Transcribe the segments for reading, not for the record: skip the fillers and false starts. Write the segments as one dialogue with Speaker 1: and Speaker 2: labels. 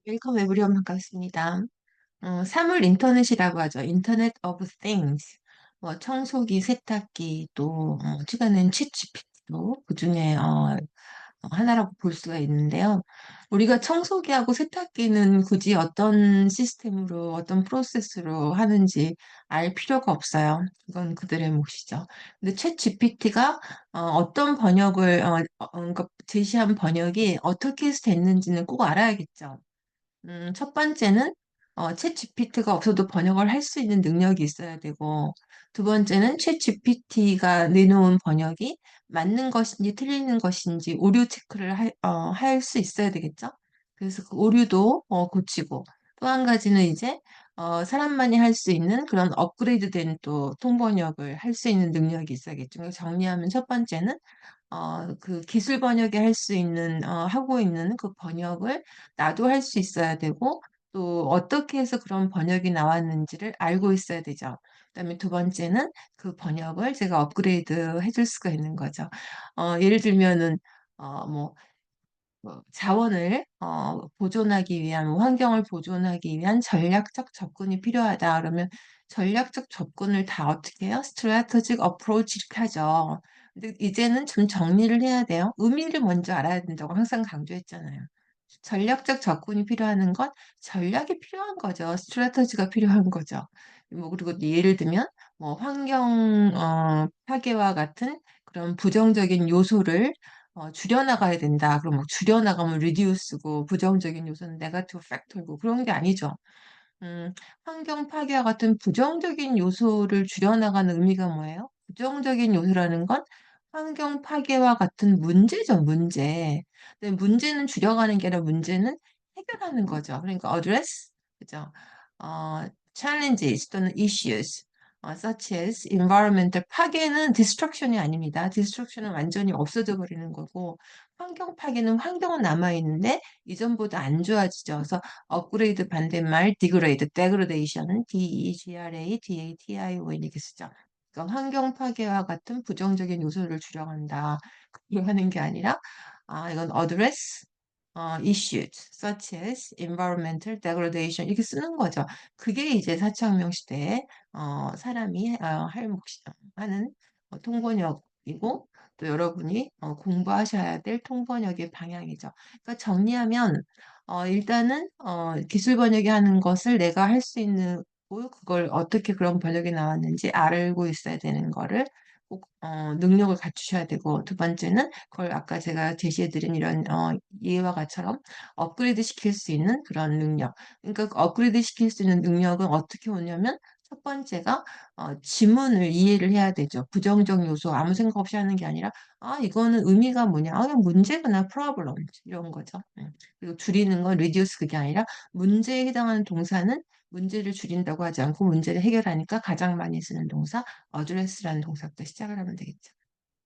Speaker 1: 웰컴 에브리원 반갑습니다. 사물 인터넷이라고 하죠. 인터넷 오브 띵스. 뭐 청소기, 세탁기 또 최근엔 챗GPT도 그중에 하나라고 볼 수가 있는데요. 우리가 청소기하고 세탁기는 굳이 어떤 시스템으로 어떤 프로세스로 하는지 알 필요가 없어요. 그건 그들의 몫이죠. 근데 챗GPT가 어떤 번역을 그러니까 제시한 번역이 어떻게 해서 됐는지는 꼭 알아야겠죠. 첫 번째는 챗GPT가 없어도 번역을 할 수 있는 능력이 있어야 되고, 두 번째는 챗GPT가 내놓은 번역이 맞는 것인지 틀리는 것인지 오류 체크를 할 수 있어야 되겠죠? 그래서 그 오류도 고치고, 또 한 가지는 이제 사람만이 할 수 있는 그런 업그레이드된 또 통번역을 할 수 있는 능력이 있어야겠죠. 그래서 정리하면 첫 번째는 그 기술 번역이 할 수 있는, 하고 있는 그 번역을 나도 할 수 있어야 되고, 또 어떻게 해서 그런 번역이 나왔는지를 알고 있어야 되죠. 그다음에 두 번째는 그 번역을 제가 업그레이드 해줄 수가 있는 거죠. 예를 들면은, 뭐, 자원을 보존하기 위한, 환경을 보존하기 위한 전략적 접근이 필요하다. 그러면 전략적 접근을 다 어떻게 해요? strategic approach 이렇게 하죠. 근데 이제는 좀 정리를 해야 돼요. 의미를 먼저 알아야 된다고 항상 강조했잖아요. 전략적 접근이 필요한 건 전략이 필요한 거죠. 스트래터지가 필요한 거죠. 뭐 그리고 예를 들면 뭐 환경 파괴와 같은 그런 부정적인 요소를 줄여나가야 된다. 그럼 뭐 줄여나가면 reduce고 부정적인 요소는 negative factor고 그런 게 아니죠. 음, 환경 파괴와 같은 부정적인 요소를 줄여나가는 의미가 뭐예요? 부정적인 요소라는 건 환경 파괴와 같은 문제죠, 문제. 근데 문제는 줄여가는 게 아니라 문제는 해결하는 거죠. 그러니까 address, 그죠? challenges 또는 issues, such as environmental 파괴는 destruction이 아닙니다. destruction은 완전히 없어져 버리는 거고, 환경 파괴는 환경은 남아 있는데 이전보다 안 좋아지죠. 그래서 업그레이드 반대말 디그레이드, 데그레데이션은 DEGRADATION 이렇게 쓰죠. 그러니까 환경 파괴와 같은 부정적인 요소를 줄여간다. 그걸 하는 게 아니라 이건 address issues such as environmental degradation 이렇게 쓰는 거죠. 그게 이제 사차혁명 시대에 사람이 할 몫이 하는 통번역이고 또 여러분이 공부하셔야 될 통번역의 방향이죠. 그러니까 정리하면 일단은 기술 번역이 하는 것을 내가 할 수 있는 고 그걸 어떻게 그런 번역이 나왔는지 알고 있어야 되는 거를 꼭 능력을 갖추셔야 되고 두 번째는 그걸 아까 제가 제시해 드린 이런 예와 같처럼 업그레이드 시킬 수 있는 그런 능력. 그러니까 그 업그레이드 시킬 수 있는 능력은 어떻게 오냐면 첫 번째가 지문을 이해를 해야 되죠. 부정적 요소 아무 생각 없이 하는 게 아니라 '아 이거는 의미가 뭐냐. 아 그냥 문제구나. problem.' 이런 거죠. 그리고 줄이는 건 reduce 그게 아니라 문제에 해당하는 동사는 문제를 줄인다고 하지 않고 문제를 해결하니까 가장 많이 쓰는 동사 address라는 동사부터 시작을 하면 되겠죠.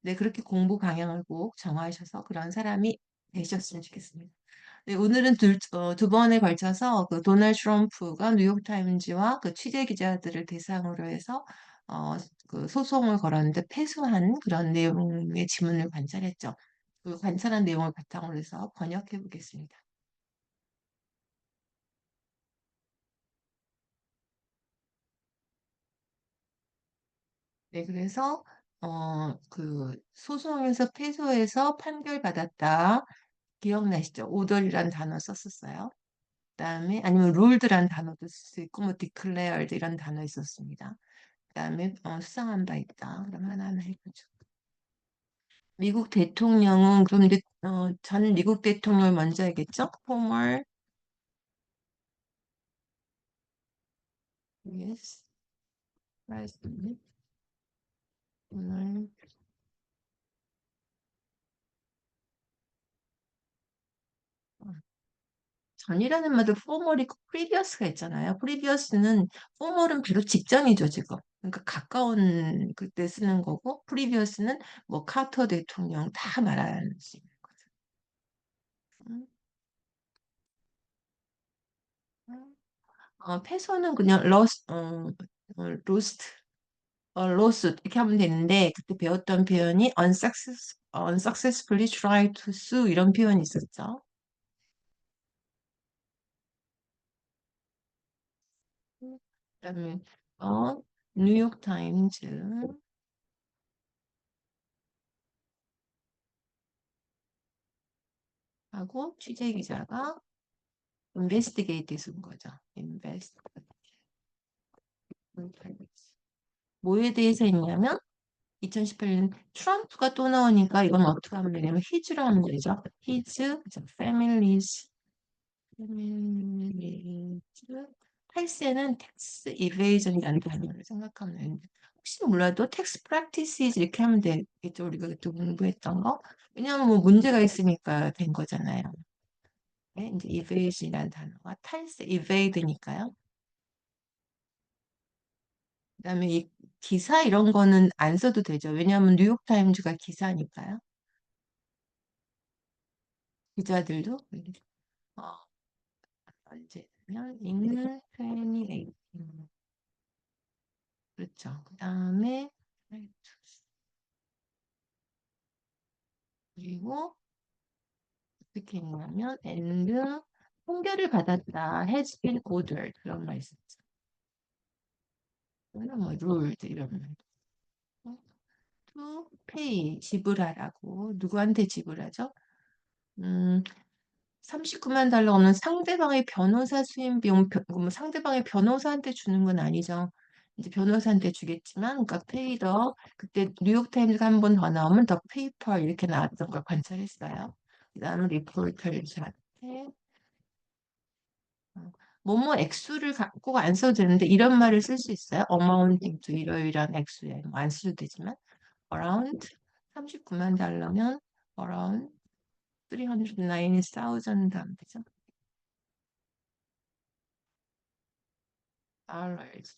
Speaker 1: 네, 그렇게 공부 방향을 꼭 정하셔서 그런 사람이 되셨으면 좋겠습니다. 네, 오늘은 두 번에 걸쳐서 그 도널드 트럼프가 뉴욕타임즈와 그 취재 기자들을 대상으로 해서 그 소송을 걸었는데 패소한 그런 내용의 지문을 관찰했죠. 그 관찰한 내용을 바탕으로 해서 번역해 보겠습니다. 네, 그래서 그 소송에서 패소해서 판결받았다. 기억나시죠? 오더리란 단어 썼었어요. 그다음에 아니면 룰드란 단어도 쓸 수 있고 뭐 declared 이런 단어 있었습니다. 그다음에 수상한 바 있다. 그럼 하나하나 해보죠. 미국 대통령은 그럼 이제 전 미국 대통령을 먼저 해야겠죠? former US president 오늘 전이라는 말도 former이 있고 previous가 있잖아요. previous는 former은 바로 직전이죠, 지금. 그러니까 가까운 그때 쓰는 거고 previous는 뭐 카터 대통령 다 말하는 수 있는 거죠. 음, 음. 패소는 그냥 로스트, 로스 이렇게 하면 되는데 그때 배웠던 표현이 unsuccessfully try to sue 이런 표현이 있었죠. 그다음에 뉴욕 타임즈 하고 취재 기자가 인베스티게이트 쓴 거죠. 뭐에 대해서 했냐면 2018년 트럼프가 또 나오니까 이건 어떻게 하면 되냐면 히즈로 하면 되죠. 히즈, 패밀리즈, 패밀리즈. 8세는 텍스 이베이전이라는 단어를 생각하면 되는데 혹시 몰라도 텍스 프랙티스 이렇게 하면 되겠죠. 우리가 그때 공부했던 거. 왜냐하면 뭐 문제가 있으니까 된 거잖아요. 네, 이제 evasion이라는 단어가 탈세, evade니까요. 그다음에 이 기사 이런 거는 안 써도 되죠. 왜냐하면 뉴욕타임즈가 기사니까요. 기자들도 어, 언제냐면 읽는 팬이 그렇죠. 그다음에 그리고 어떻게 했냐면 and 통계를 받았다 has been ordered 그런 말 있었죠. 또는 뭐 ruled 이런 말. to pay 지불하라고 누구한테 지불하죠? 음, 39만 달러는 상대방의 변호사 수임 비용, 뭐 상대방의 변호사한테 주는 건 아니죠. 이제 변호사한테 주겠지만, 그러니까 페이더 그때 뉴욕타임즈가 한 번 더 나오면 더 페이퍼 이렇게 나왔던 걸 관찰했어요. 그다음에 리포터즈한테 뭐뭐 액수를 갖고 안 써도 되는데 이런 말을 쓸 수 있어요. amounting to 이러이러한 액수에 뭐안 써도 되지만 around 39만 달러면 around 309,000 하면 되죠. dollars.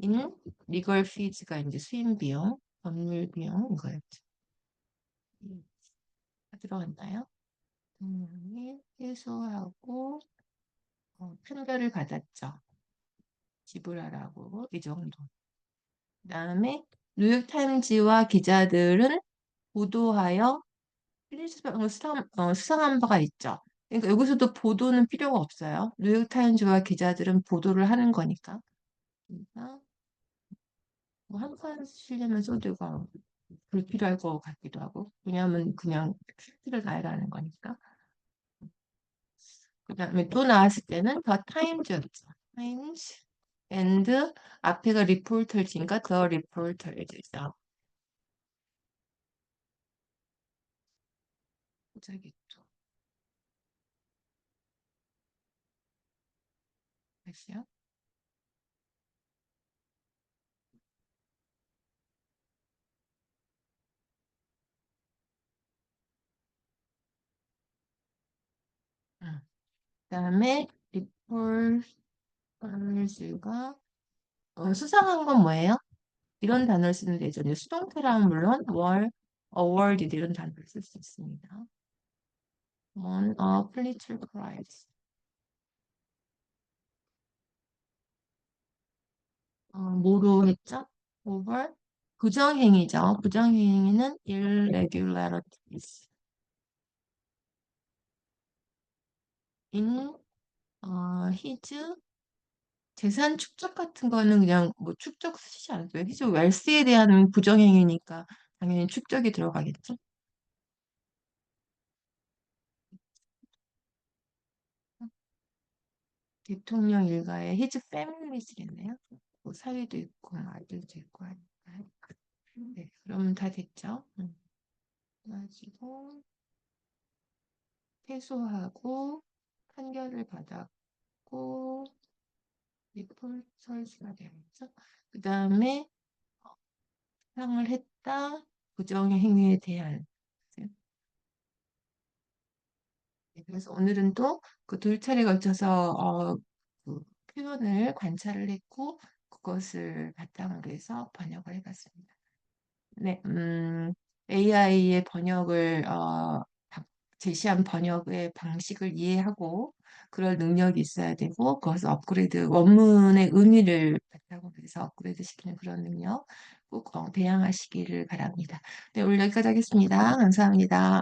Speaker 1: 인 리걸 피즈가 이제 수임 비용, 법률 비용 이거였죠. 들어갔나요? 분명히 해소하고 판결을 받았죠. 지불하라고 이 정도. 그다음에 뉴욕타임즈와 기자들은 보도하여 수상한 바가 있죠. 그러니까 여기서도 보도는 필요가 없어요. 뉴욕타임즈와 기자들은 보도를 하는 거니까. 그러니까 뭐한 칸 쓰려면 소드가 불필요할 것 같기도 하고 왜냐하면 그냥 팩트를 나열하는 거니까 그 다음에 또 나왔을 때는 더 타임즈였죠. 타임즈 and 앞에가 리포터즈인가 더 리포터즈죠. 저기 또 다시요. 응. 그다음에 리포터즈가 수상한 건 뭐예요? 이런 단어를 쓰는 데죠. 수동태랑 물론 월, award 이런 단어를 쓸 수 있습니다. won a Pulitzer Prize. 뭐로 했죠? over 부정행위죠. 부정행위는 irregularities in his 재산 축적 같은 거는 그냥 뭐 축적 쓰지 않았어요. his wealth에 대한 부정행위니까 당연히 축적이 들어가겠죠. 대통령 일가에 his familys겠네요. 뭐 사위도 있고 아들도 있고 하니까. 네, 그럼 다 됐죠. 가지고 패소하고 판결을 받았고 리폴 설치가 되었죠. 그 다음에 수상을 했다. 부정의 행위에 대한. 네, 그래서 오늘은 또 그 두 차례 걸쳐서 그 표현을 관찰을 했고 그것을 바탕으로 해서 번역을 해봤습니다. 네, AI의 번역을 제시한 번역의 방식을 이해하고 그럴 능력이 있어야 되고 그것을 업그레이드 원문의 의미를 바탕으로 해서 업그레이드 시키는 그런 능력 꼭 배양하시기를 바랍니다. 네, 오늘 여기까지 하겠습니다. 감사합니다.